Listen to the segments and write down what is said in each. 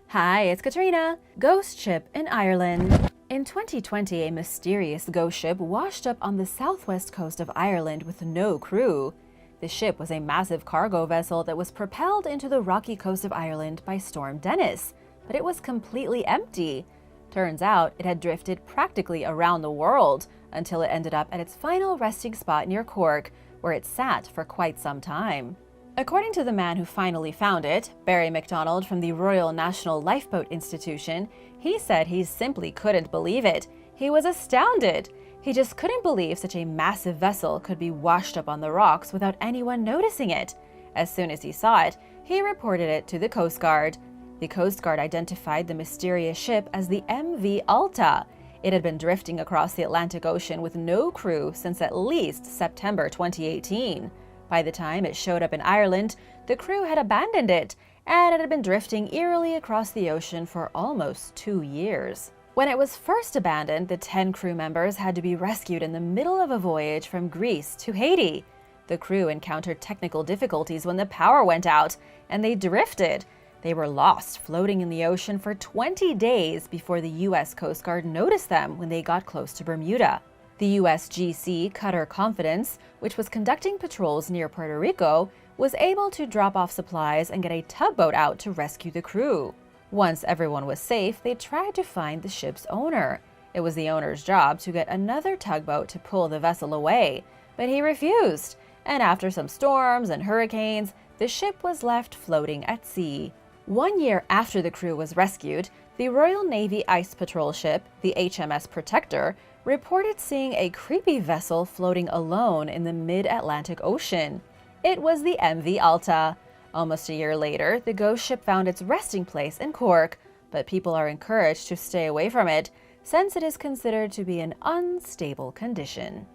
Hi, it's Katrina. Ghost ship in Ireland. In 2020, a mysterious ghost ship washed up on the southwest coast of Ireland with no crew. The ship was a massive cargo vessel that was propelled into the rocky coast of Ireland by Storm Dennis, but it was completely empty. Turns out it had drifted practically around the world until it ended up at its final resting spot near Cork, where it sat for quite some time. According to the man who finally found it, Barry MacDonald from the Royal National Lifeboat Institution, he said he simply couldn't believe it. He was astounded. He just couldn't believe such a massive vessel could be washed up on the rocks without anyone noticing it. As soon as he saw it, he reported it to the Coast Guard. The Coast Guard identified the mysterious ship as the MV Alta. It had been drifting across the Atlantic Ocean with no crew since at least September 2018. By the time it showed up in Ireland, the crew had abandoned it, and it had been drifting eerily across the ocean for almost 2 years. When it was first abandoned, the 10 crew members had to be rescued in the middle of a voyage from Greece to Haiti. The crew encountered technical difficulties when the power went out, and they drifted. They were lost floating in the ocean for 20 days before the U.S. Coast Guard noticed them when they got close to Bermuda. The USGC cutter Confidence, which was conducting patrols near Puerto Rico, was able to drop off supplies and get a tugboat out to rescue the crew. Once everyone was safe, they tried to find the ship's owner. It was the owner's job to get another tugboat to pull the vessel away, but he refused, and after some storms and hurricanes, the ship was left floating at sea. 1 year after the crew was rescued, the Royal Navy Ice Patrol ship, the HMS Protector, reported seeing a creepy vessel floating alone in the mid-Atlantic Ocean. It was the MV Alta. Almost a year later, the ghost ship found its resting place in Cork, but people are encouraged to stay away from it since it is considered to be in unstable condition.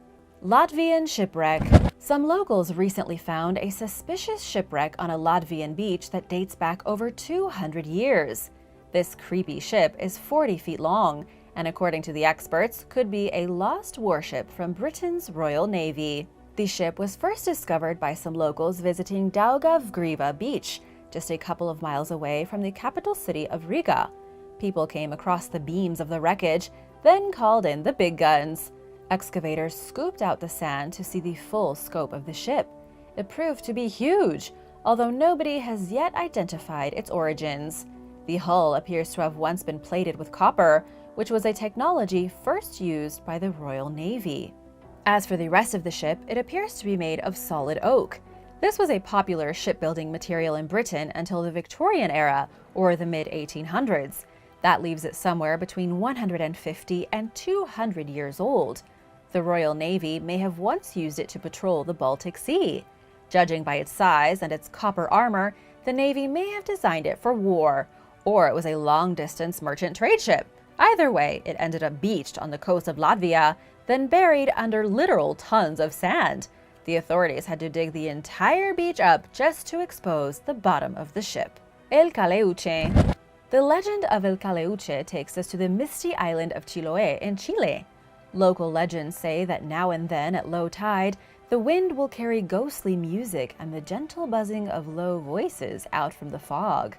Latvian Shipwreck. Some locals recently found a suspicious shipwreck on a Latvian beach that dates back over 200 years. This creepy ship is 40 feet long, and according to the experts, could be a lost warship from Britain's Royal Navy. The ship was first discovered by some locals visiting Daugavgrīva Beach, just a couple of miles away from the capital city of Riga. People came across the beams of the wreckage, then called in the big guns. Excavators scooped out the sand to see the full scope of the ship. It proved to be huge, although nobody has yet identified its origins. The hull appears to have once been plated with copper, which was a technology first used by the Royal Navy. As for the rest of the ship, it appears to be made of solid oak. This was a popular shipbuilding material in Britain until the Victorian era, or the mid-1800s. That leaves it somewhere between 150 and 200 years old. The Royal Navy may have once used it to patrol the Baltic Sea. Judging by its size and its copper armor, the Navy may have designed it for war, or it was a long-distance merchant trade ship. Either way, it ended up beached on the coast of Latvia, then buried under literal tons of sand. The authorities had to dig the entire beach up just to expose the bottom of the ship. El Kaleucha. The legend of El Kaleucha takes us to the misty island of Chiloé in Chile. Local legends say that now and then at low tide, the wind will carry ghostly music and the gentle buzzing of low voices out from the fog.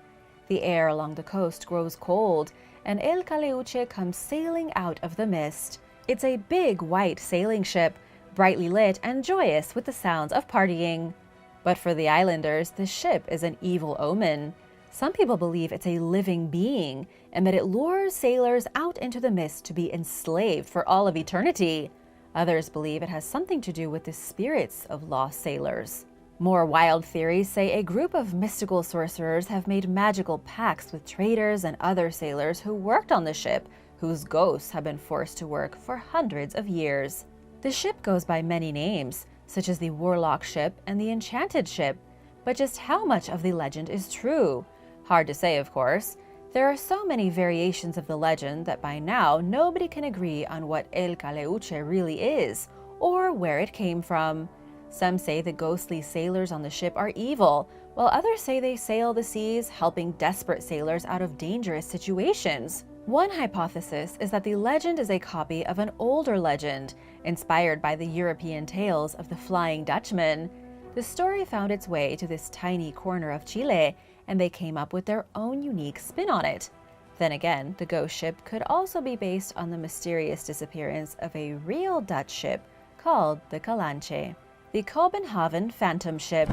The air along the coast grows cold, and El Kaleucha comes sailing out of the mist. It's a big white sailing ship, brightly lit and joyous with the sounds of partying. But for the islanders, the ship is an evil omen. Some people believe it's a living being, and that it lures sailors out into the mist to be enslaved for all of eternity. Others believe it has something to do with the spirits of lost sailors. More wild theories say a group of mystical sorcerers have made magical pacts with traders and other sailors who worked on the ship, whose ghosts have been forced to work for hundreds of years. The ship goes by many names, such as the Warlock ship and the Enchanted ship, but just how much of the legend is true? Hard to say, of course. There are so many variations of the legend that by now nobody can agree on what El Kaleucha really is, or where it came from. Some say the ghostly sailors on the ship are evil, while others say they sail the seas helping desperate sailors out of dangerous situations. One hypothesis is that the legend is a copy of an older legend, inspired by the European tales of the Flying Dutchman. The story found its way to this tiny corner of Chile and they came up with their own unique spin on it. Then again, the ghost ship could also be based on the mysterious disappearance of a real Dutch ship called the Kaleucha. The Copenhagen Phantom Ship.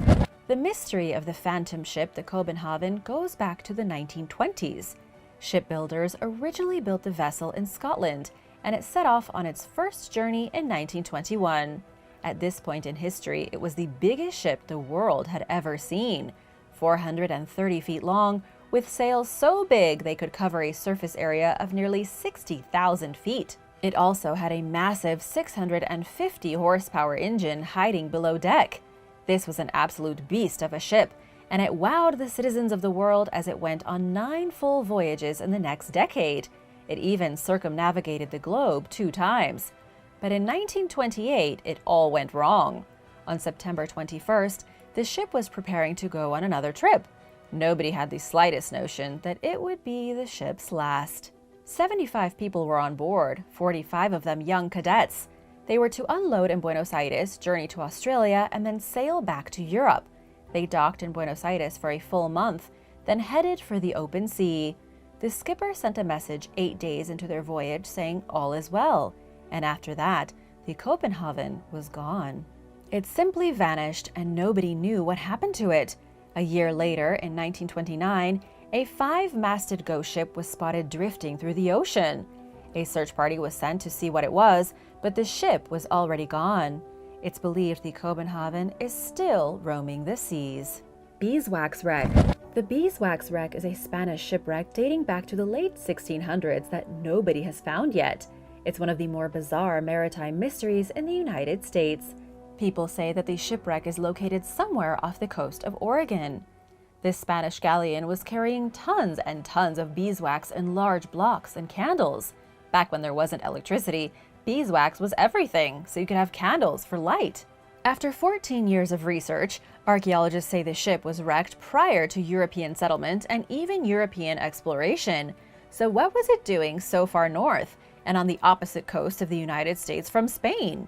The mystery of the Phantom Ship, the Copenhagen, goes back to the 1920s. Shipbuilders originally built the vessel in Scotland, and it set off on its first journey in 1921. At this point in history, it was the biggest ship the world had ever seen, 430 feet long, with sails so big they could cover a surface area of nearly 60,000 feet. It also had a massive 650 horsepower engine hiding below deck. This was an absolute beast of a ship, and it wowed the citizens of the world as it went on 9 full voyages in the next decade. It even circumnavigated the globe 2 times. But in 1928, it all went wrong. On September 21st, the ship was preparing to go on another trip. Nobody had the slightest notion that it would be the ship's last. 75 people were on board, 45 of them young cadets. They were to unload in Buenos Aires, journey to Australia, and then sail back to Europe. They docked in Buenos Aires for a full month, then headed for the open sea. The skipper sent a message 8 days into their voyage saying all is well, and after that, the Copenhagen was gone. It simply vanished and nobody knew what happened to it. A year later, in 1929, a 5-masted ghost ship was spotted drifting through the ocean. A search party was sent to see what it was, but the ship was already gone. It's believed the Copenhagen is still roaming the seas. Beeswax Wreck. The Beeswax Wreck is a Spanish shipwreck dating back to the late 1600s that nobody has found yet. It's one of the more bizarre maritime mysteries in the United States. People say that the shipwreck is located somewhere off the coast of Oregon. This Spanish galleon was carrying tons and tons of beeswax in large blocks and candles. Back when there wasn't electricity, beeswax was everything, so you could have candles for light. After 14 years of research, archaeologists say the ship was wrecked prior to European settlement and even European exploration. So what was it doing so far north and on the opposite coast of the United States from Spain?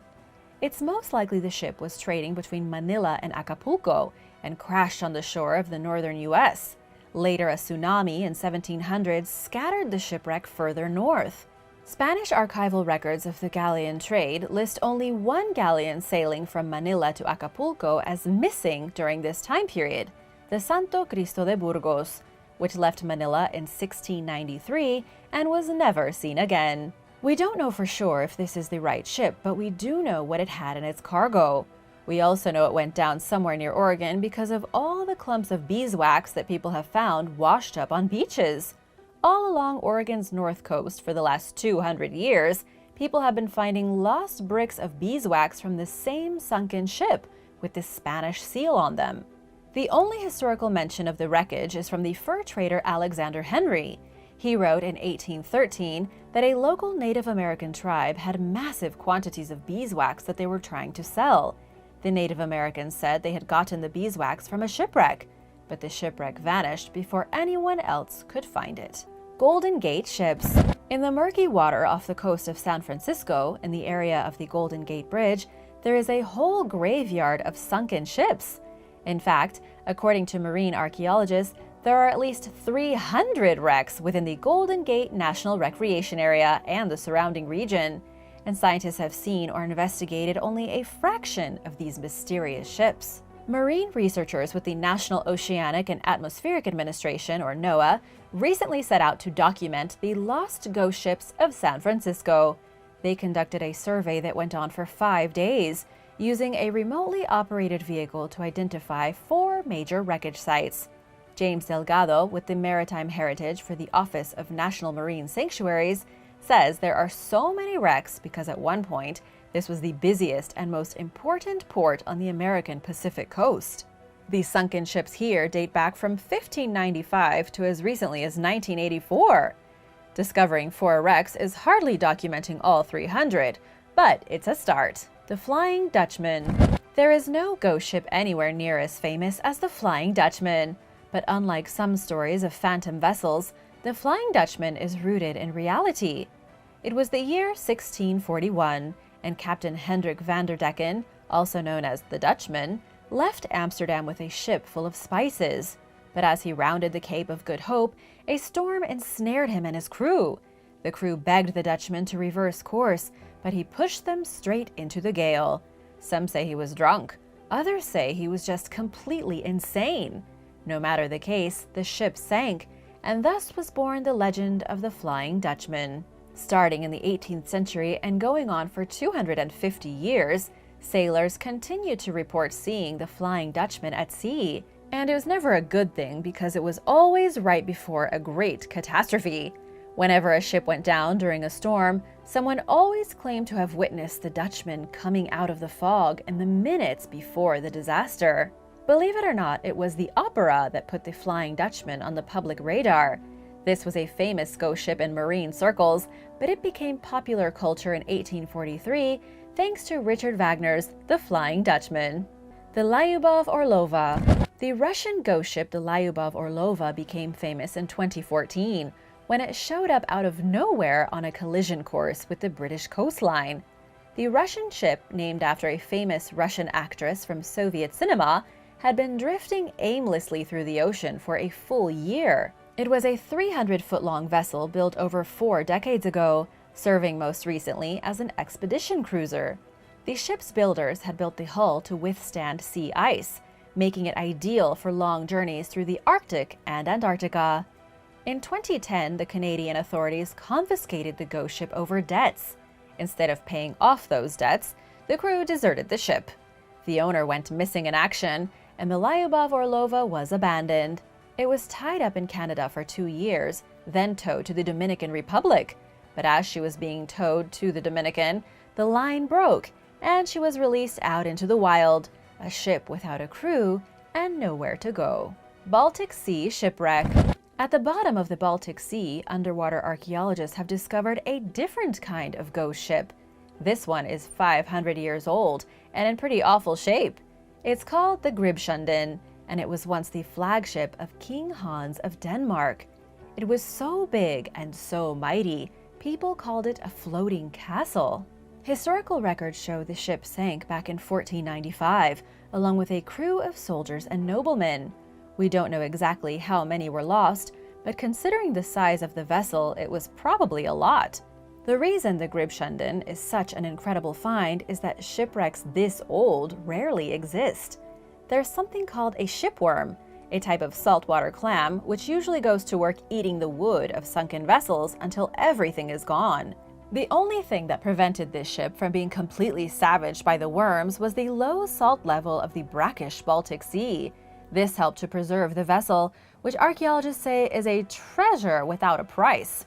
It's most likely the ship was trading between Manila and Acapulco and crashed on the shore of the northern U.S. Later, a tsunami in 1700s scattered the shipwreck further north. Spanish archival records of the galleon trade list only one galleon sailing from Manila to Acapulco as missing during this time period, the Santo Cristo de Burgos, which left Manila in 1693 and was never seen again. We don't know for sure if this is the right ship, but we do know what it had in its cargo. We also know it went down somewhere near Oregon because of all the clumps of beeswax that people have found washed up on beaches. All along Oregon's north coast for the last 200 years, people have been finding lost bricks of beeswax from the same sunken ship with the Spanish seal on them. The only historical mention of the wreckage is from the fur trader Alexander Henry. He wrote in 1813 that a local Native American tribe had massive quantities of beeswax that they were trying to sell. The Native Americans said they had gotten the beeswax from a shipwreck, but the shipwreck vanished before anyone else could find it. Golden Gate ships. In the murky water off the coast of San Francisco, in the area of the Golden Gate Bridge, there is a whole graveyard of sunken ships. In fact, according to marine archaeologists, there are at least 300 wrecks within the Golden Gate National Recreation Area and the surrounding region, and scientists have seen or investigated only a fraction of these mysterious ships. Marine researchers with the National Oceanic and Atmospheric Administration, or NOAA, recently set out to document the lost ghost ships of San Francisco. They conducted a survey that went on for 5 days, using a remotely operated vehicle to identify 4 major wreckage sites. James Delgado, with the Maritime Heritage for the Office of National Marine Sanctuaries, says there are so many wrecks because at one point, this was the busiest and most important port on the American Pacific coast. These sunken ships here date back from 1595 to as recently as 1984. Discovering 4 wrecks is hardly documenting all 300, but it's a start. The Flying Dutchman. There is no ghost ship anywhere near as famous as the Flying Dutchman, but unlike some stories of phantom vessels, the Flying Dutchman is rooted in reality. It was the year 1641, and Captain Hendrik van der Decken, also known as the Dutchman, left Amsterdam with a ship full of spices. But as he rounded the Cape of Good Hope, a storm ensnared him and his crew. The crew begged the Dutchman to reverse course, but he pushed them straight into the gale. Some say he was drunk. Others say he was just completely insane. No matter the case, the ship sank, and thus was born the legend of the Flying Dutchman. Starting in the 18th century and going on for 250 years, sailors continued to report seeing the Flying Dutchman at sea. And it was never a good thing because it was always right before a great catastrophe. Whenever a ship went down during a storm, someone always claimed to have witnessed the Dutchman coming out of the fog in the minutes before the disaster. Believe it or not, it was the opera that put the Flying Dutchman on the public radar. This was a famous ghost ship in marine circles, but it became popular culture in 1843 thanks to Richard Wagner's The Flying Dutchman. The Lyubov Orlova. The Russian ghost ship the Lyubov Orlova became famous in 2014 when it showed up out of nowhere on a collision course with the British coastline. The Russian ship, named after a famous Russian actress from Soviet cinema, had been drifting aimlessly through the ocean for a full year. It was a 300-foot-long vessel built over 4 decades ago, serving most recently as an expedition cruiser. The ship's builders had built the hull to withstand sea ice, making it ideal for long journeys through the Arctic and Antarctica. In 2010, the Canadian authorities confiscated the ghost ship over debts. Instead of paying off those debts, the crew deserted the ship. The owner went missing in action, and the Lyubov Orlova was abandoned. It was tied up in Canada for 2 years, then towed to the Dominican Republic. But as she was being towed to the Dominican, the line broke, and she was released out into the wild, a ship without a crew and nowhere to go. Baltic Sea Shipwreck. At the bottom of the Baltic Sea, underwater archaeologists have discovered a different kind of ghost ship. This one is 500 years old and in pretty awful shape. It's called the Gribshunden, and it was once the flagship of King Hans of Denmark. It was so big and so mighty, people called it a floating castle. Historical records show the ship sank back in 1495, along with a crew of soldiers and noblemen. We don't know exactly how many were lost, but considering the size of the vessel, it was probably a lot. The reason the Gribshunden is such an incredible find is that shipwrecks this old rarely exist. There's something called a shipworm, a type of saltwater clam which usually goes to work eating the wood of sunken vessels until everything is gone. The only thing that prevented this ship from being completely savaged by the worms was the low salt level of the brackish Baltic Sea. This helped to preserve the vessel, which archaeologists say is a treasure without a price.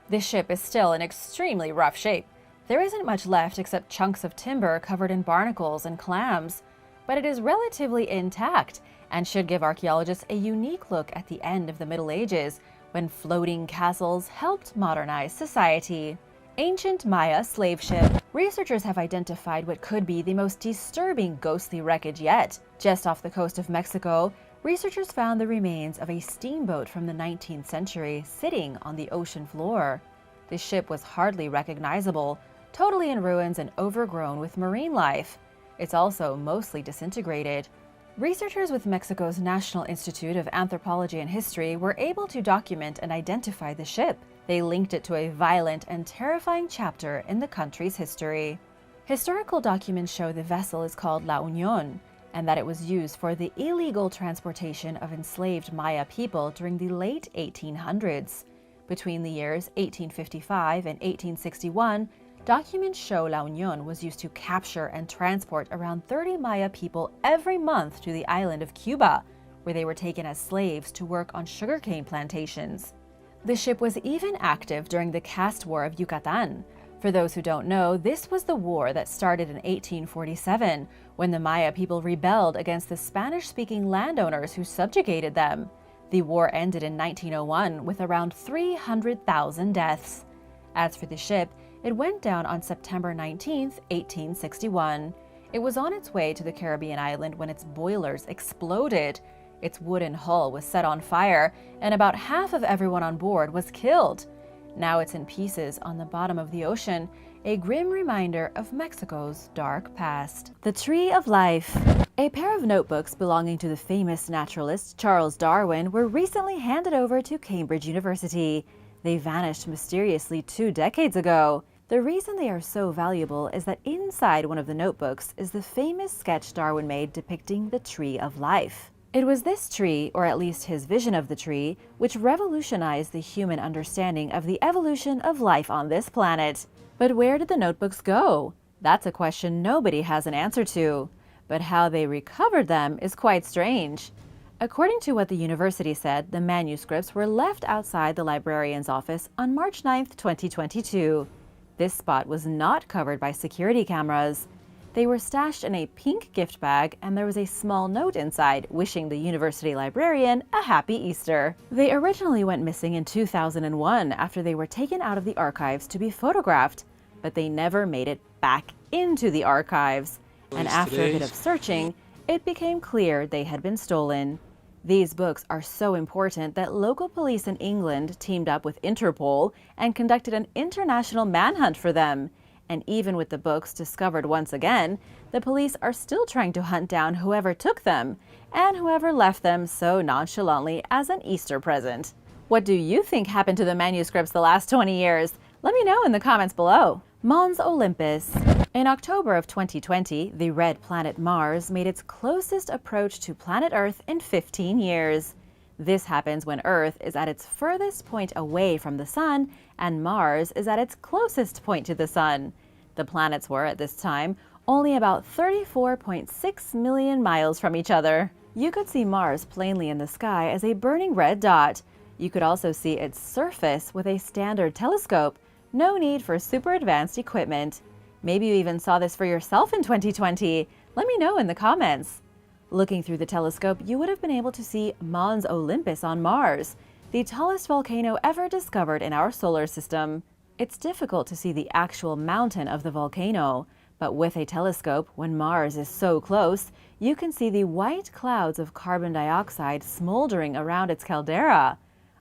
This ship is still in extremely rough shape. There isn't much left except chunks of timber covered in barnacles and clams, but it is relatively intact and should give archaeologists a unique look at the end of the Middle Ages, when floating castles helped modernize society. Ancient Maya slave ship. Researchers have identified what could be the most disturbing ghostly wreckage yet. Just off the coast of Mexico, researchers found the remains of a steamboat from the 19th century sitting on the ocean floor. The ship was hardly recognizable, totally in ruins and overgrown with marine life. It's also mostly disintegrated. Researchers with Mexico's National Institute of Anthropology and History were able to document and identify the ship. They linked it to a violent and terrifying chapter in the country's history. Historical documents show the vessel is called La Unión, and that it was used for the illegal transportation of enslaved Maya people during the late 1800s. Between the years 1855 and 1861, documents show La Unión was used to capture and transport around 30 Maya people every month to the island of Cuba, where they were taken as slaves to work on sugarcane plantations. The ship was even active during the caste war of Yucatan. For those who don't know, this was the war that started in 1847, when the Maya people rebelled against the Spanish-speaking landowners who subjugated them. The war ended in 1901 with around 300,000 deaths. As for the ship, it went down on September 19, 1861. It was on its way to the Caribbean island when its boilers exploded. Its wooden hull was set on fire, and about half of everyone on board was killed. Now it's in pieces on the bottom of the ocean, a grim reminder of Mexico's dark past. The Tree of Life. A pair of notebooks belonging to the famous naturalist Charles Darwin were recently handed over to Cambridge University. They vanished mysteriously 2 decades ago. The reason they are so valuable is that inside one of the notebooks is the famous sketch Darwin made depicting the tree of life. It was this tree, or at least his vision of the tree, which revolutionized the human understanding of the evolution of life on this planet. But where did the notebooks go? That's a question nobody has an answer to. But how they recovered them is quite strange. According to what the university said, the manuscripts were left outside the librarian's office on March 9, 2022. This spot was not covered by security cameras. They were stashed in a pink gift bag, and there was a small note inside wishing the university librarian a happy Easter. They originally went missing in 2001 after they were taken out of the archives to be photographed, but they never made it back into the archives. And after a bit of searching, it became clear they had been stolen. These books are so important that local police in England teamed up with Interpol and conducted an international manhunt for them. And even with the books discovered once again, the police are still trying to hunt down whoever took them and whoever left them so nonchalantly as an Easter present. What do you think happened to the manuscripts the last 20 years? Let me know in the comments below. Mons Olympus. In October of 2020, the red planet Mars made its closest approach to planet Earth in 15 years. This happens when Earth is at its furthest point away from the Sun and Mars is at its closest point to the Sun. The planets were, at this time, only about 34.6 million miles from each other. You could see Mars plainly in the sky as a burning red dot. You could also see its surface with a standard telescope. No need for super advanced equipment. Maybe you even saw this for yourself in 2020. Let me know in the comments. Looking through the telescope, you would have been able to see Mons Olympus on Mars, the tallest volcano ever discovered in our solar system. It's difficult to see the actual mountain of the volcano, but with a telescope, when Mars is so close, you can see the white clouds of carbon dioxide smoldering around its caldera.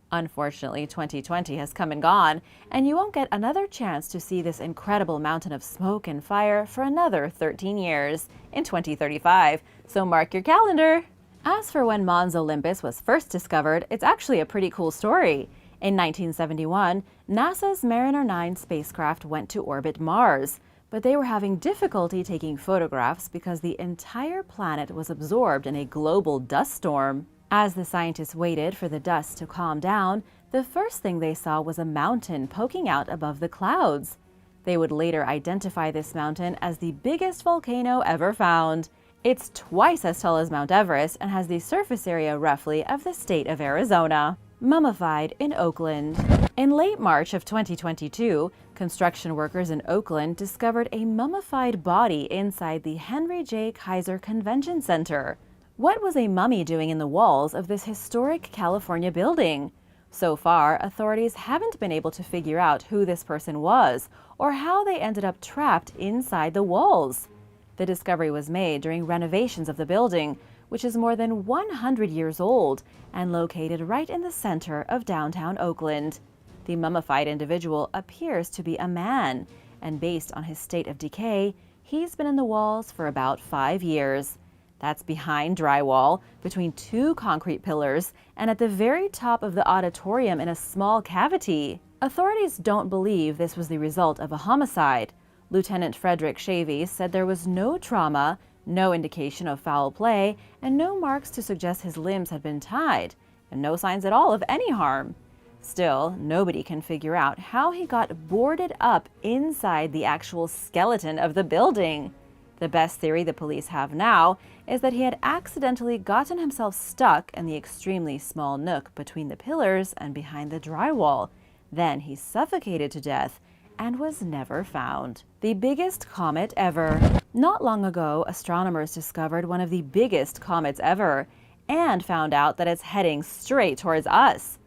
Unfortunately, 2020 has come and gone, and you won't get another chance to see this incredible mountain of smoke and fire for another 13 years, in 2035, so mark your calendar. As for when Mons Olympus was first discovered, it's actually a pretty cool story. In 1971, NASA's Mariner 9 spacecraft went to orbit Mars, but they were having difficulty taking photographs because the entire planet was absorbed in a global dust storm. As the scientists waited for the dust to calm down, the first thing they saw was a mountain poking out above the clouds. They would later identify this mountain as the biggest volcano ever found. It's twice as tall as Mount Everest and has the surface area roughly of the state of Arizona. Mummified in Oakland. In late March of 2022, construction workers in Oakland discovered a mummified body inside the Henry J. Kaiser Convention Center. What was a mummy doing in the walls of this historic California building? So far, authorities haven't been able to figure out who this person was or how they ended up trapped inside the walls. The discovery was made during renovations of the building, which is more than 100 years old and located right in the center of downtown Oakland. The mummified individual appears to be a man, and based on his state of decay, he's been in the walls for about 5 years. That's behind drywall, between 2 concrete pillars, and at the very top of the auditorium in a small cavity. Authorities don't believe this was the result of a homicide. Lieutenant Frederick Shavies said there was no trauma, no indication of foul play, and no marks to suggest his limbs had been tied, and no signs at all of any harm. Still, nobody can figure out how he got boarded up inside the actual skeleton of the building. The best theory the police have now is that he had accidentally gotten himself stuck in the extremely small nook between the pillars and behind the drywall. Then he suffocated to death and was never found. The biggest comet ever. Not long ago, astronomers discovered one of the biggest comets ever and found out that it's heading straight towards us.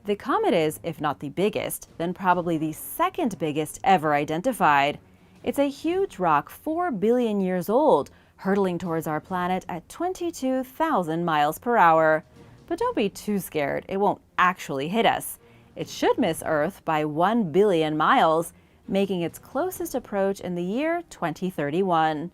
The comet is, if not the biggest, then probably the second biggest ever identified. It's a huge rock 4 billion years old, hurtling towards our planet at 22,000 miles per hour. But don't be too scared, it won't actually hit us. It should miss Earth by 1 billion miles, making its closest approach in the year 2031.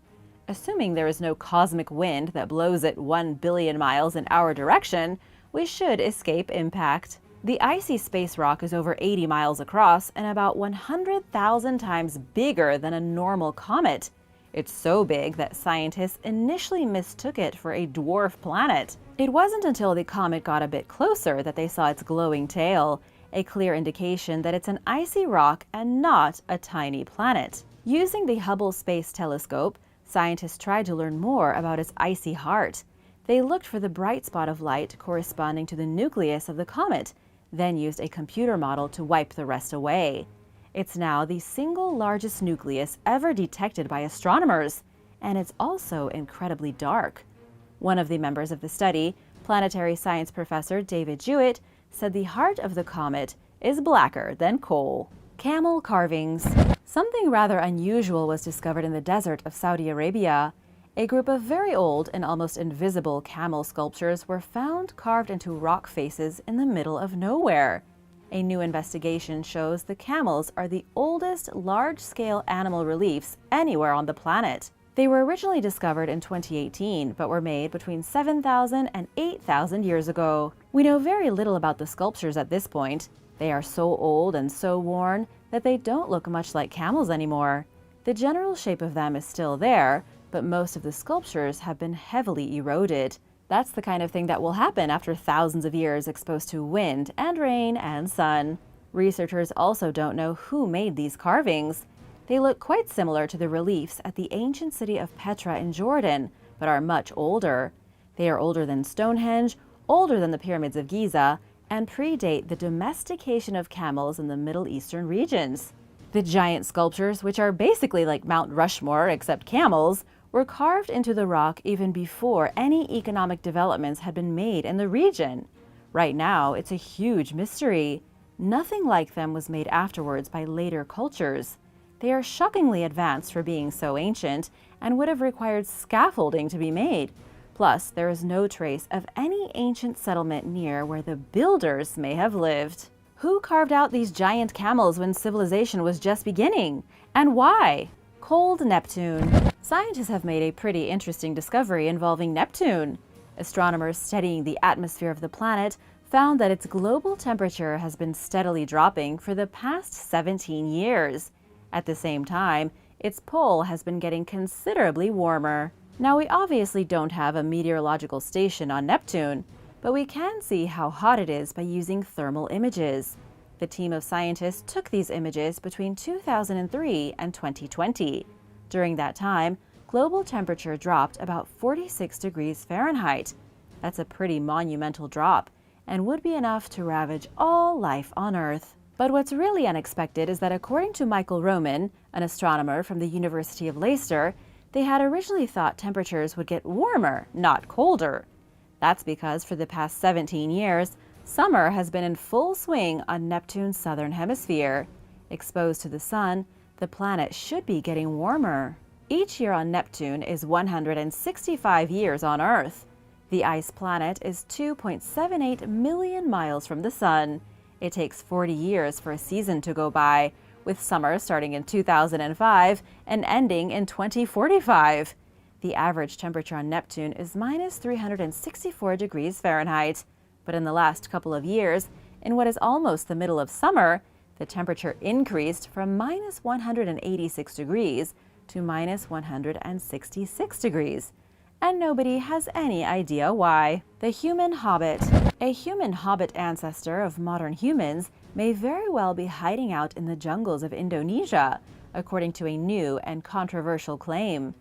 Assuming there is no cosmic wind that blows it 1 billion miles in our direction, we should escape impact. The icy space rock is over 80 miles across and about 100,000 times bigger than a normal comet. It's so big that scientists initially mistook it for a dwarf planet. It wasn't until the comet got a bit closer that they saw its glowing tail, a clear indication that it's an icy rock and not a tiny planet. Using the Hubble Space Telescope, scientists tried to learn more about its icy heart. They looked for the bright spot of light corresponding to the nucleus of the comet, then used a computer model to wipe the rest away. It's now the single largest nucleus ever detected by astronomers, and it's also incredibly dark. One of the members of the study, planetary science professor David Jewett, said the heart of the comet is blacker than coal. Camel carvings. Something rather unusual was discovered in the desert of Saudi Arabia. A group of very old and almost invisible camel sculptures were found carved into rock faces in the middle of nowhere. A new investigation shows the camels are the oldest large-scale animal reliefs anywhere on the planet. They were originally discovered in 2018, but were made between 7,000 and 8,000 years ago. We know very little about the sculptures at this point. They are so old and so worn that they don't look much like camels anymore. The general shape of them is still there, but most of the sculptures have been heavily eroded. That's the kind of thing that will happen after thousands of years exposed to wind and rain and sun. Researchers also don't know who made these carvings. They look quite similar to the reliefs at the ancient city of Petra in Jordan, but are much older. They are older than Stonehenge, older than the pyramids of Giza, and predate the domestication of camels in the Middle Eastern regions. The giant sculptures, which are basically like Mount Rushmore except camels, were carved into the rock even before any economic developments had been made in the region. Right now, it's a huge mystery. Nothing like them was made afterwards by later cultures. They are shockingly advanced for being so ancient and would have required scaffolding to be made. Plus, there is no trace of any ancient settlement near where the builders may have lived. Who carved out these giant camels when civilization was just beginning? And why? Cold Neptune. Scientists have made a pretty interesting discovery involving Neptune. Astronomers studying the atmosphere of the planet found that its global temperature has been steadily dropping for the past 17 years. At the same time, its pole has been getting considerably warmer. Now, we obviously don't have a meteorological station on Neptune, but we can see how hot it is by using thermal images. The team of scientists took these images between 2003 and 2020. During that time, global temperature dropped about 46 degrees Fahrenheit. That's a pretty monumental drop, and would be enough to ravage all life on Earth. But what's really unexpected is that according to Michael Roman, an astronomer from the University of Leicester, they had originally thought temperatures would get warmer, not colder. That's because for the past 17 years, summer has been in full swing on Neptune's southern hemisphere. Exposed to the sun, the planet should be getting warmer. Each year on Neptune is 165 years on Earth. The ice planet is 2.78 million miles from the sun. It takes 40 years for a season to go by, with summer starting in 2005 and ending in 2045. The average temperature on Neptune is minus 364 degrees Fahrenheit. But in the last couple of years, in what is almost the middle of summer, the temperature increased from minus 186 degrees to minus 166 degrees. And nobody has any idea why. The human hobbit. A human hobbit ancestor of modern humans may very well be hiding out in the jungles of Indonesia, according to a new and controversial claim.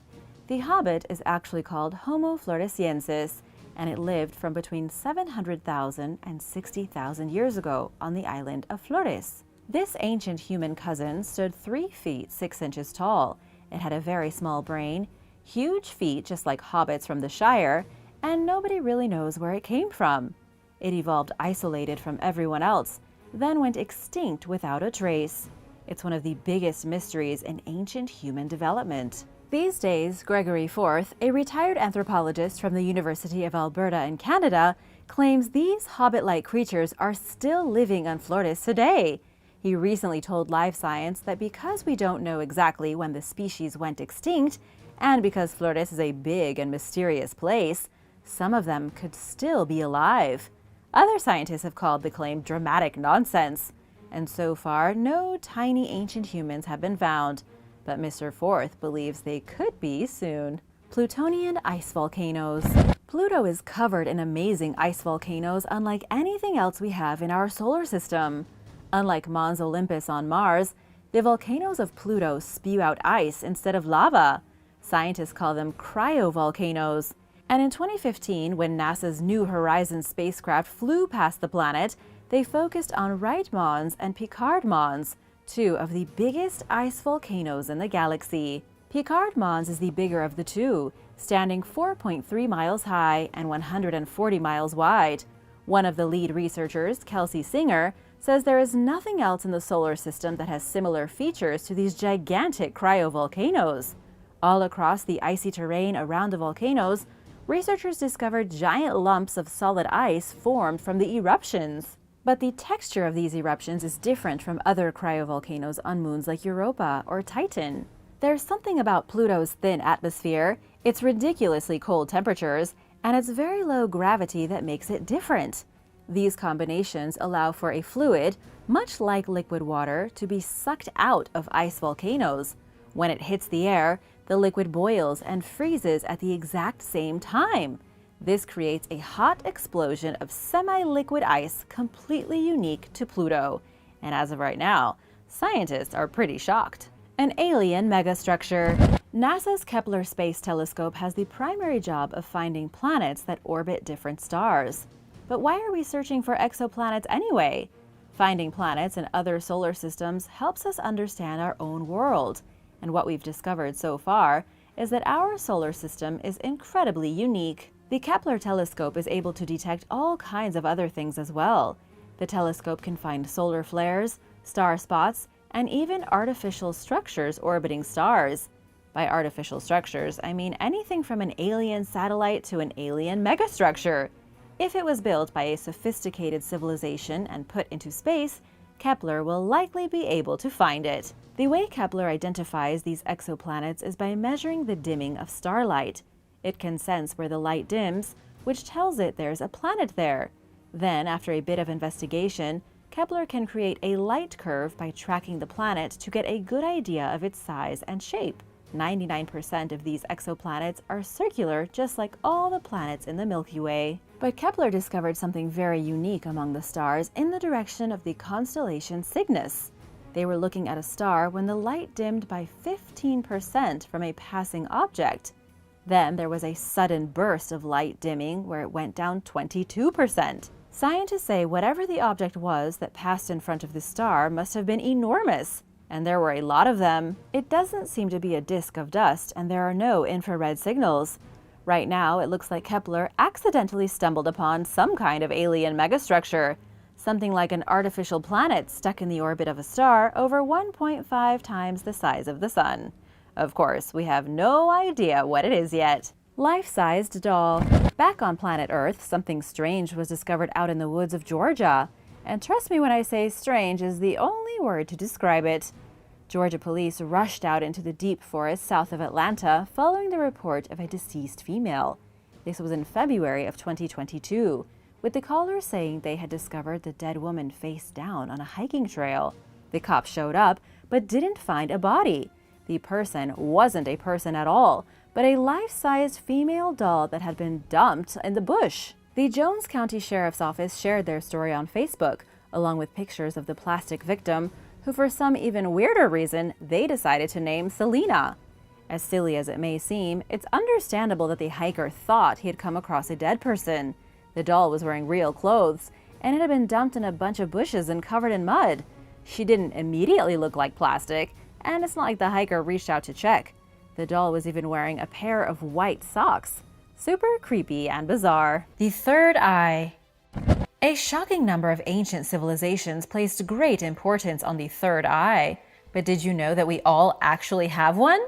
The hobbit is actually called Homo floresiensis, and it lived from between 700,000 and 60,000 years ago on the island of Flores. This ancient human cousin stood 3 feet 6 inches tall. It had a very small brain, huge feet just like hobbits from the Shire, and nobody really knows where it came from. It evolved isolated from everyone else, then went extinct without a trace. It's one of the biggest mysteries in ancient human development. These days, Gregory Forth, a retired anthropologist from the University of Alberta in Canada, claims these hobbit-like creatures are still living on Flores today. He recently told Live Science that because we don't know exactly when the species went extinct, And because Flores is a big and mysterious place, some of them could still be alive. Other scientists have called the claim dramatic nonsense. And so far, no tiny ancient humans have been found. But Mr. Forth believes they could be soon. Plutonian ice volcanoes. Pluto is covered in amazing ice volcanoes unlike anything else we have in our solar system. Unlike Mons Olympus on Mars, the volcanoes of Pluto spew out ice instead of lava. Scientists call them cryovolcanoes. And in 2015, when NASA's New Horizons spacecraft flew past the planet, they focused on Wright Mons and Picard Mons, two of the biggest ice volcanoes in the galaxy. Picard Mons is the bigger of the two, standing 4.3 miles high and 140 miles wide. One of the lead researchers, Kelsey Singer, says there is nothing else in the solar system that has similar features to these gigantic cryovolcanoes. All across the icy terrain around the volcanoes, researchers discovered giant lumps of solid ice formed from the eruptions. But the texture of these eruptions is different from other cryovolcanoes on moons like Europa or Titan. There's something about Pluto's thin atmosphere, its ridiculously cold temperatures, and its very low gravity that makes it different. These combinations allow for a fluid, much like liquid water, to be sucked out of ice volcanoes. When it hits the air, the liquid boils and freezes at the exact same time. This creates a hot explosion of semi-liquid ice completely unique to Pluto. And as of right now, scientists are pretty shocked. An alien megastructure. NASA's Kepler Space Telescope has the primary job of finding planets that orbit different stars. But why are we searching for exoplanets anyway? Finding planets in other solar systems helps us understand our own world. And what we've discovered so far is that our solar system is incredibly unique. The Kepler telescope is able to detect all kinds of other things as well. The telescope can find solar flares, star spots, and even artificial structures orbiting stars. By artificial structures, I mean anything from an alien satellite to an alien megastructure. If it was built by a sophisticated civilization and put into space, Kepler will likely be able to find it. The way Kepler identifies these exoplanets is by measuring the dimming of starlight. It can sense where the light dims, which tells it there's a planet there. Then, after a bit of investigation, Kepler can create a light curve by tracking the planet to get a good idea of its size and shape. 99% of these exoplanets are circular, just like all the planets in the Milky Way. But Kepler discovered something very unique among the stars in the direction of the constellation Cygnus. They were looking at a star when the light dimmed by 15% from a passing object. Then there was a sudden burst of light dimming where it went down 22%. Scientists say whatever the object was that passed in front of the star must have been enormous, and there were a lot of them. It doesn't seem to be a disk of dust, and there are no infrared signals. Right now, it looks like Kepler accidentally stumbled upon some kind of alien megastructure, something like an artificial planet stuck in the orbit of a star over 1.5 times the size of the Sun. Of course, we have no idea what it is yet. Life-sized doll. Back on planet Earth, something strange was discovered out in the woods of Georgia. And trust me when I say strange is the only word to describe it. Georgia police rushed out into the deep forest south of Atlanta following the report of a deceased female. This was in February of 2022, with the caller saying they had discovered the dead woman face down on a hiking trail. The cops showed up, but didn't find a body. The person wasn't a person at all, but a life-sized female doll that had been dumped in the bush. The Jones County Sheriff's Office shared their story on Facebook, along with pictures of the plastic victim, who for some even weirder reason, they decided to name Selena. As silly as it may seem, it's understandable that the hiker thought he had come across a dead person. The doll was wearing real clothes, and it had been dumped in a bunch of bushes and covered in mud. She didn't immediately look like plastic, and it's not like the hiker reached out to check. The doll was even wearing a pair of white socks. Super creepy and bizarre. The third eye. A shocking number of ancient civilizations placed great importance on the third eye. But did you know that we all actually have one?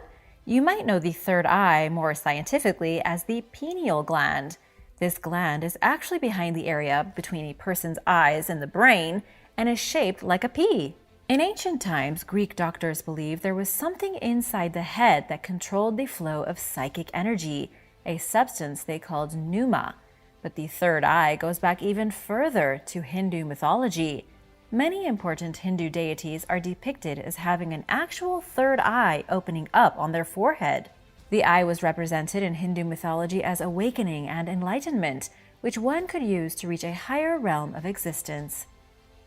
You might know the third eye more scientifically as the pineal gland. This gland is actually behind the area between a person's eyes and the brain and is shaped like a pea. In ancient times, Greek doctors believed there was something inside the head that controlled the flow of psychic energy, a substance they called pneuma. But the third eye goes back even further to Hindu mythology. Many important Hindu deities are depicted as having an actual third eye opening up on their forehead. The eye was represented in Hindu mythology as awakening and enlightenment, which one could use to reach a higher realm of existence.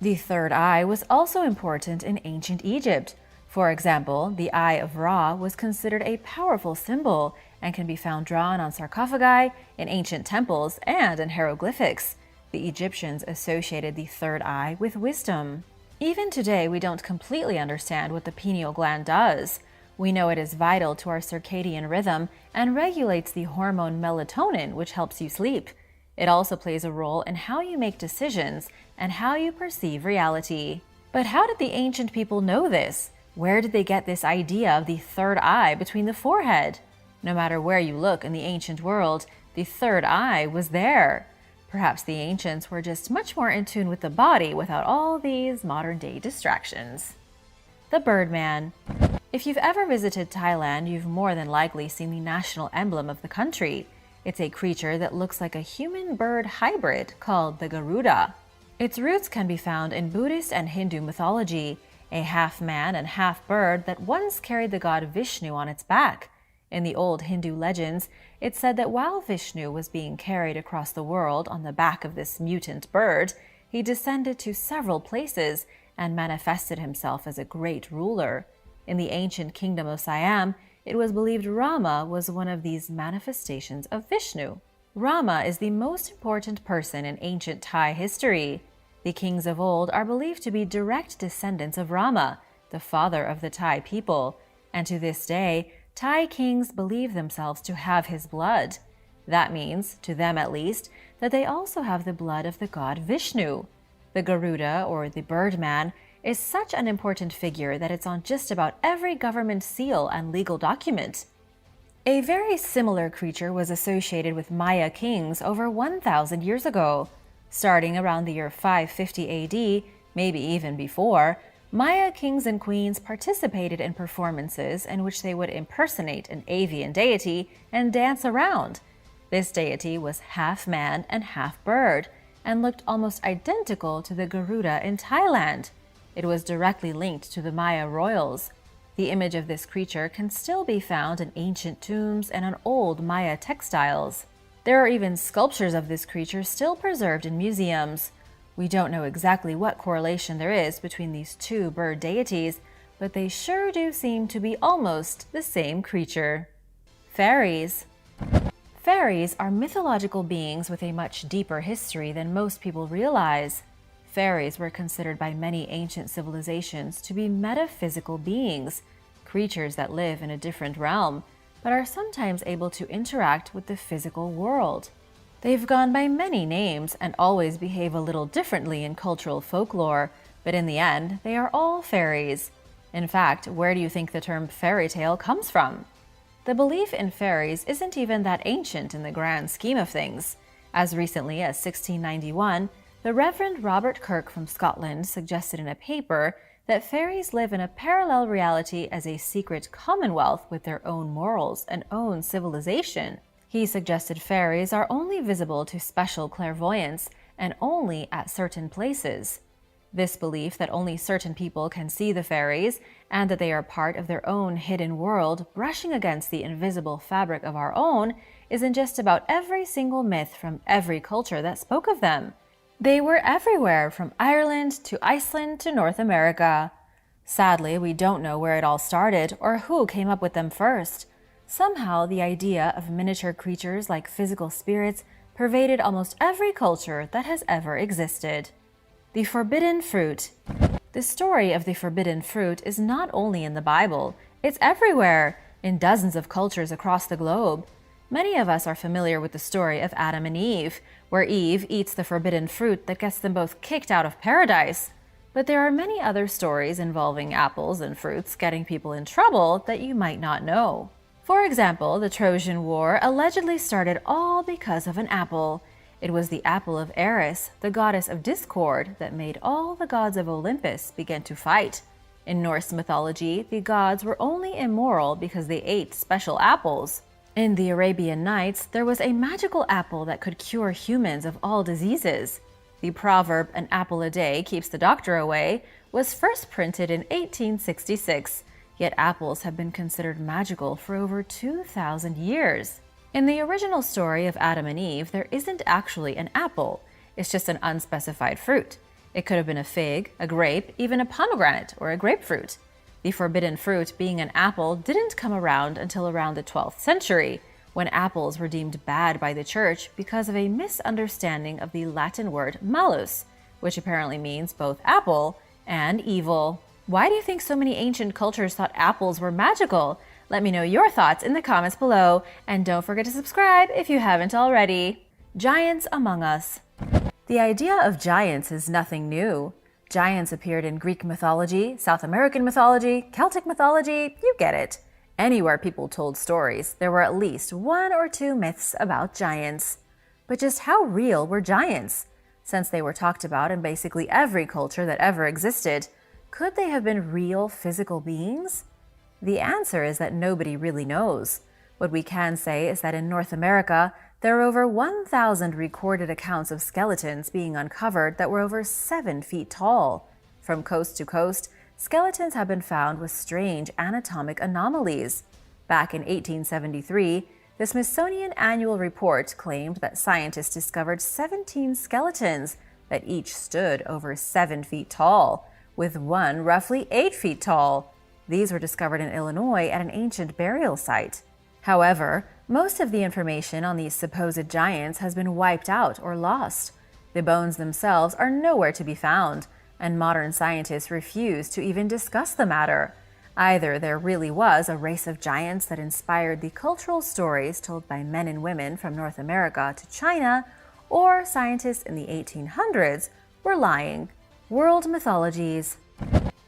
The third eye was also important in ancient Egypt. For example, the Eye of Ra was considered a powerful symbol and can be found drawn on sarcophagi, in ancient temples, and in hieroglyphics. The Egyptians associated the third eye with wisdom. Even today, we don't completely understand what the pineal gland does. We know it is vital to our circadian rhythm and regulates the hormone melatonin, which helps you sleep. It also plays a role in how you make decisions and how you perceive reality. But how did the ancient people know this? Where did they get this idea of the third eye between the forehead? No matter where you look in the ancient world, the third eye was there. Perhaps the ancients were just much more in tune with the body without all these modern-day distractions. The Birdman. If you've ever visited Thailand, you've more than likely seen the national emblem of the country. It's a creature that looks like a human-bird hybrid called the Garuda. Its roots can be found in Buddhist and Hindu mythology, a half-man and half-bird that once carried the god Vishnu on its back. In the old Hindu legends, it's said that while Vishnu was being carried across the world on the back of this mutant bird, he descended to several places and manifested himself as a great ruler. In the ancient kingdom of Siam, it was believed Rama was one of these manifestations of Vishnu. Rama is the most important person in ancient Thai history. The kings of old are believed to be direct descendants of Rama, the father of the Thai people, and to this day, Thai kings believe themselves to have his blood. That means, to them at least, that they also have the blood of the god Vishnu. The Garuda, or the Birdman, is such an important figure that it's on just about every government seal and legal document. A very similar creature was associated with Maya kings over 1,000 years ago. Starting around the year 550 AD, maybe even before, Maya kings and queens participated in performances in which they would impersonate an avian deity and dance around. This deity was half man and half bird, and looked almost identical to the Garuda in Thailand. It was directly linked to the Maya royals. The image of this creature can still be found in ancient tombs and on old Maya textiles. There are even sculptures of this creature still preserved in museums. We don't know exactly what correlation there is between these two bird deities, but they sure do seem to be almost the same creature. Fairies. Fairies are mythological beings with a much deeper history than most people realize. Fairies were considered by many ancient civilizations to be metaphysical beings, creatures that live in a different realm, but are sometimes able to interact with the physical world. They've gone by many names and always behave a little differently in cultural folklore, but in the end, they are all fairies. In fact, where do you think the term fairy tale comes from? The belief in fairies isn't even that ancient in the grand scheme of things. As recently as 1691, the Reverend Robert Kirk from Scotland suggested in a paper that fairies live in a parallel reality as a secret commonwealth with their own morals and own civilization. He suggested fairies are only visible to special clairvoyants and only at certain places. This belief that only certain people can see the fairies and that they are part of their own hidden world brushing against the invisible fabric of our own is in just about every single myth from every culture that spoke of them. They were everywhere, from Ireland to Iceland to North America. Sadly, we don't know where it all started or who came up with them first. Somehow, the idea of miniature creatures like physical spirits pervaded almost every culture that has ever existed. The forbidden fruit. The story of the forbidden fruit is not only in the Bible, it's everywhere, in dozens of cultures across the globe. Many of us are familiar with the story of Adam and Eve, where Eve eats the forbidden fruit that gets them both kicked out of paradise. But there are many other stories involving apples and fruits getting people in trouble that you might not know. For example, the Trojan War allegedly started all because of an apple. It was the apple of Eris, the goddess of discord, that made all the gods of Olympus begin to fight. In Norse mythology, the gods were only immoral because they ate special apples. In the Arabian Nights, there was a magical apple that could cure humans of all diseases. The proverb, "an apple a day keeps the doctor away," was first printed in 1866, yet apples have been considered magical for over 2,000 years. In the original story of Adam and Eve, there isn't actually an apple. It's just an unspecified fruit. It could have been a fig, a grape, even a pomegranate or a grapefruit. The forbidden fruit, being an apple, didn't come around until around the 12th century, when apples were deemed bad by the church because of a misunderstanding of the Latin word malus, which apparently means both apple and evil. Why do you think so many ancient cultures thought apples were magical? Let me know your thoughts in the comments below, and don't forget to subscribe if you haven't already. Giants among us. The idea of giants is nothing new. Giants appeared in Greek mythology, South American mythology, Celtic mythology, you get it. Anywhere people told stories, there were at least one or two myths about giants. But just how real were giants? Since they were talked about in basically every culture that ever existed, could they have been real physical beings? The answer is that nobody really knows. What we can say is that in North America, there are over 1,000 recorded accounts of skeletons being uncovered that were over 7 feet tall. From coast to coast, skeletons have been found with strange anatomic anomalies. Back in 1873, the Smithsonian Annual Report claimed that scientists discovered 17 skeletons that each stood over 7 feet tall, with one roughly 8 feet tall. These were discovered in Illinois at an ancient burial site. However, most of the information on these supposed giants has been wiped out or lost. The bones themselves are nowhere to be found, and modern scientists refuse to even discuss the matter. Either there really was a race of giants that inspired the cultural stories told by men and women from North America to China, or scientists in the 1800s were lying. World mythologies.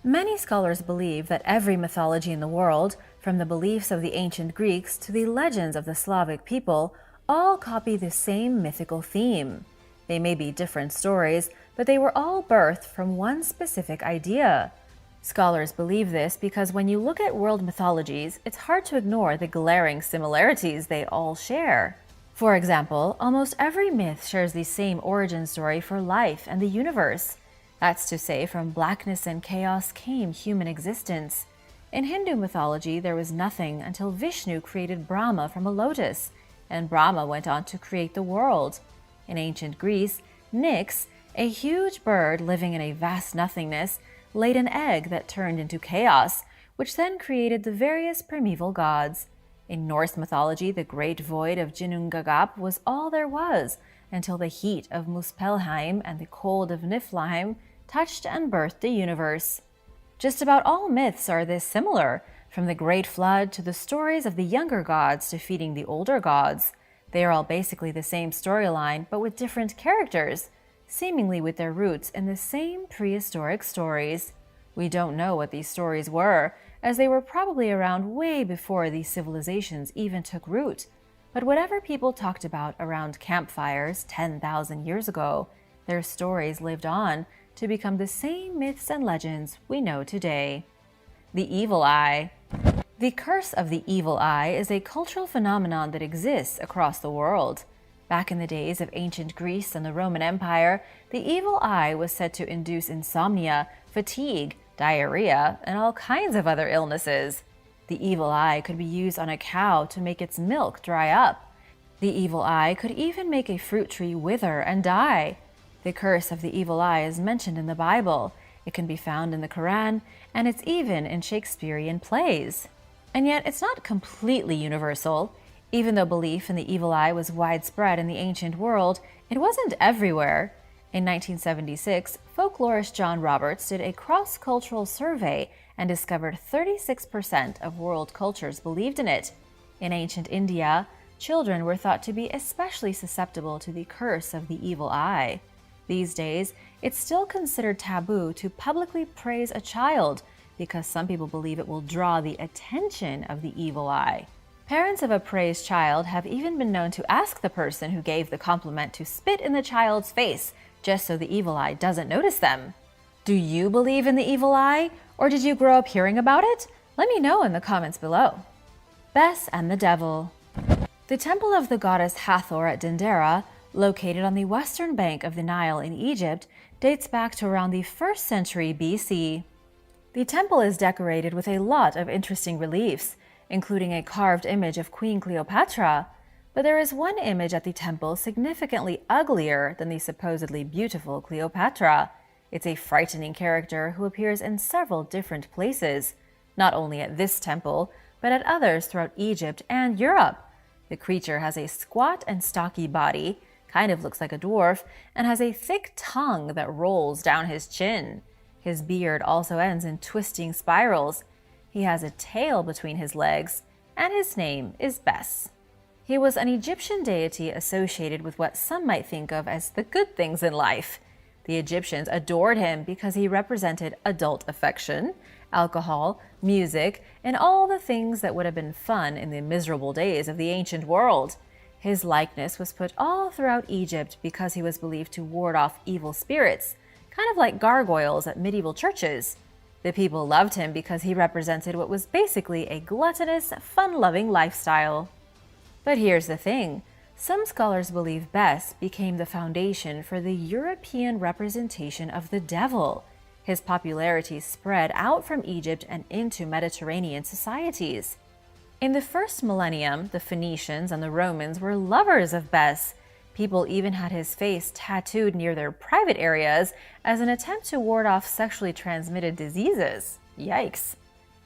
Many scholars believe that every mythology in the world, from the beliefs of the ancient Greeks to the legends of the Slavic people, all copy the same mythical theme. They may be different stories, but they were all birthed from one specific idea. Scholars believe this because when you look at world mythologies, it's hard to ignore the glaring similarities they all share. For example, almost every myth shares the same origin story for life and the universe. That's to say, from blackness and chaos came human existence. In Hindu mythology, there was nothing until Vishnu created Brahma from a lotus, and Brahma went on to create the world. In ancient Greece, Nyx, a huge bird living in a vast nothingness, laid an egg that turned into chaos, which then created the various primeval gods. In Norse mythology, the great void of Ginnungagap was all there was, until the heat of Muspelheim and the cold of Niflheim touched and birthed the universe. Just about all myths are this similar, from the Great Flood to the stories of the younger gods defeating the older gods. They are all basically the same storyline, but with different characters, seemingly with their roots in the same prehistoric stories. We don't know what these stories were, as they were probably around way before these civilizations even took root. But whatever people talked about around campfires 10,000 years ago, their stories lived on to become the same myths and legends we know today. The Evil Eye. The curse of the evil eye is a cultural phenomenon that exists across the world. Back in the days of ancient Greece and the Roman Empire, the evil eye was said to induce insomnia, fatigue, diarrhea, and all kinds of other illnesses. The evil eye could be used on a cow to make its milk dry up. The evil eye could even make a fruit tree wither and die. The curse of the evil eye is mentioned in the Bible. It can be found in the Quran, and it's even in Shakespearean plays. And yet, it's not completely universal. Even though belief in the evil eye was widespread in the ancient world, it wasn't everywhere. In 1976, folklorist John Roberts did a cross-cultural survey and discovered 36% of world cultures believed in it. In ancient India, children were thought to be especially susceptible to the curse of the evil eye. These days, it's still considered taboo to publicly praise a child because some people believe it will draw the attention of the evil eye. Parents of a praised child have even been known to ask the person who gave the compliment to spit in the child's face just so the evil eye doesn't notice them. Do you believe in the evil eye, Or did you grow up hearing about it? Let me know in the comments below. Bess and the Devil. The temple of the goddess Hathor at Dendera, located on the western bank of the Nile in Egypt, dates back to around the 1st century BC. The temple is decorated with a lot of interesting reliefs, including a carved image of Queen Cleopatra, but there is one image at the temple significantly uglier than the supposedly beautiful Cleopatra. It's a frightening character who appears in several different places, not only at this temple, but at others throughout Egypt and Europe. The creature has a squat and stocky body, kind of looks like a dwarf, and has a thick tongue that rolls down his chin. His beard also ends in twisting spirals. He has a tail between his legs, and his name is Bess. He was an Egyptian deity associated with what some might think of as the good things in life. The Egyptians adored him because he represented adult affection, alcohol, music, and all the things that would have been fun in the miserable days of the ancient world. His likeness was put all throughout Egypt because he was believed to ward off evil spirits, kind of like gargoyles at medieval churches. The people loved him because he represented what was basically a gluttonous, fun-loving lifestyle. But here's the thing. Some scholars believe Bess became the foundation for the European representation of the devil. His popularity spread out from Egypt and into Mediterranean societies. In the first millennium, the Phoenicians and the Romans were lovers of Bess. People even had his face tattooed near their private areas as an attempt to ward off sexually transmitted diseases. Yikes.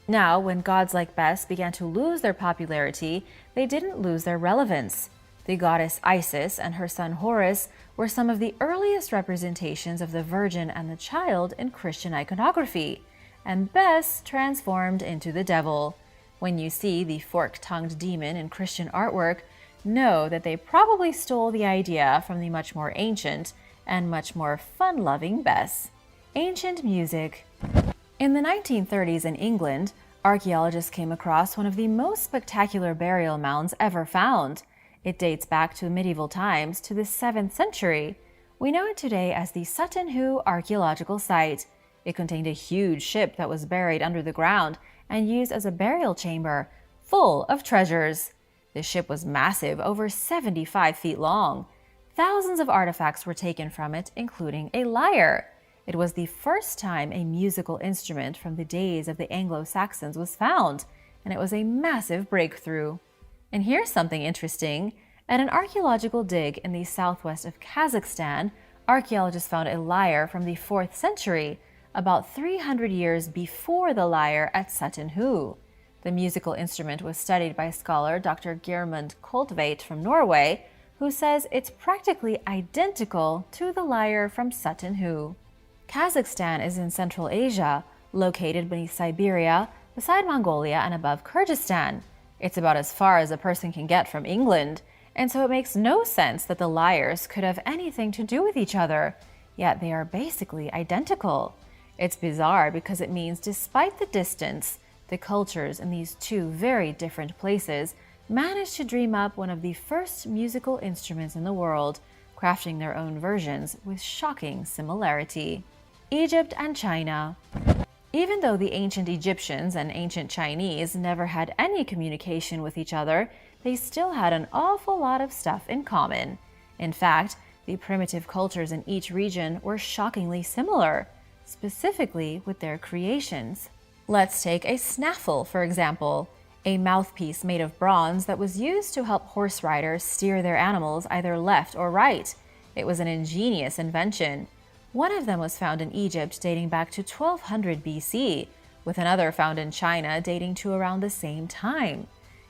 Now, when gods like Bess began to lose their popularity, they didn't lose their relevance. The goddess Isis and her son Horus were some of the earliest representations of the Virgin and the Child in Christian iconography, and Bess transformed into the devil. When you see the fork-tongued demon in Christian artwork, know that they probably stole the idea from the much more ancient and much more fun-loving Bess. Ancient music. In the 1930s in England, archaeologists came across one of the most spectacular burial mounds ever found. It dates back to medieval times to the 7th century. We know it today as the Sutton Hoo Archaeological Site. It contained a huge ship that was buried under the ground and used as a burial chamber, full of treasures. The ship was massive, over 75 feet long. Thousands of artifacts were taken from it, including a lyre. It was the first time a musical instrument from the days of the Anglo-Saxons was found, and it was a massive breakthrough. And here's something interesting. At an archaeological dig in the southwest of Kazakhstan, archaeologists found a lyre from the 4th century, about 300 years before the lyre at Sutton Hoo. The musical instrument was studied by scholar Dr. Geirmund Koldtveit from Norway, who says it's practically identical to the lyre from Sutton Hoo. Kazakhstan is in Central Asia, located beneath Siberia, beside Mongolia and above Kyrgyzstan. It's about as far as a person can get from England, and so it makes no sense that the lyres could have anything to do with each other, yet they are basically identical. It's bizarre because it means despite the distance, the cultures in these two very different places managed to dream up one of the first musical instruments in the world, crafting their own versions with shocking similarity. Egypt and China. Even though the ancient Egyptians and ancient Chinese never had any communication with each other, they still had an awful lot of stuff in common. In fact, the primitive cultures in each region were shockingly similar, specifically with their creations. Let's take a snaffle, for example, a mouthpiece made of bronze that was used to help horse riders steer their animals either left or right. It was an ingenious invention. One of them was found in Egypt dating back to 1200 BC, with another found in China dating to around the same time.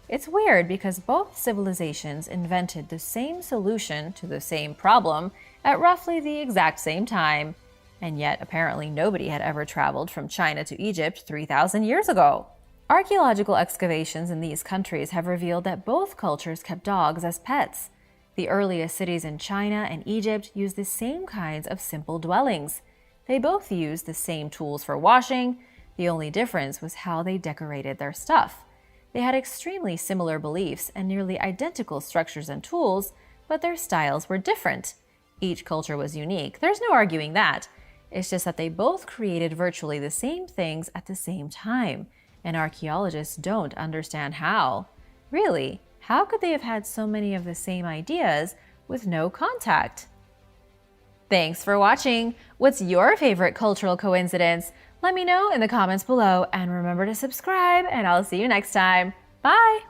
It's weird because both civilizations invented the same solution to the same problem at roughly the exact same time, and yet apparently nobody had ever traveled from China to Egypt 3,000 years ago. Archaeological excavations in these countries have revealed that both cultures kept dogs as pets. The earliest cities in China and Egypt used the same kinds of simple dwellings. They both used the same tools for washing. The only difference was how they decorated their stuff. They had extremely similar beliefs and nearly identical structures and tools, but their styles were different. Each culture was unique, there's no arguing that. It's just that they both created virtually the same things at the same time, and archaeologists don't understand how. Really, how could they have had so many of the same ideas with no contact? Thanks for watching! What's your favorite cultural coincidence? Let me know in the comments below, and remember to subscribe, and I'll see you next time. Bye!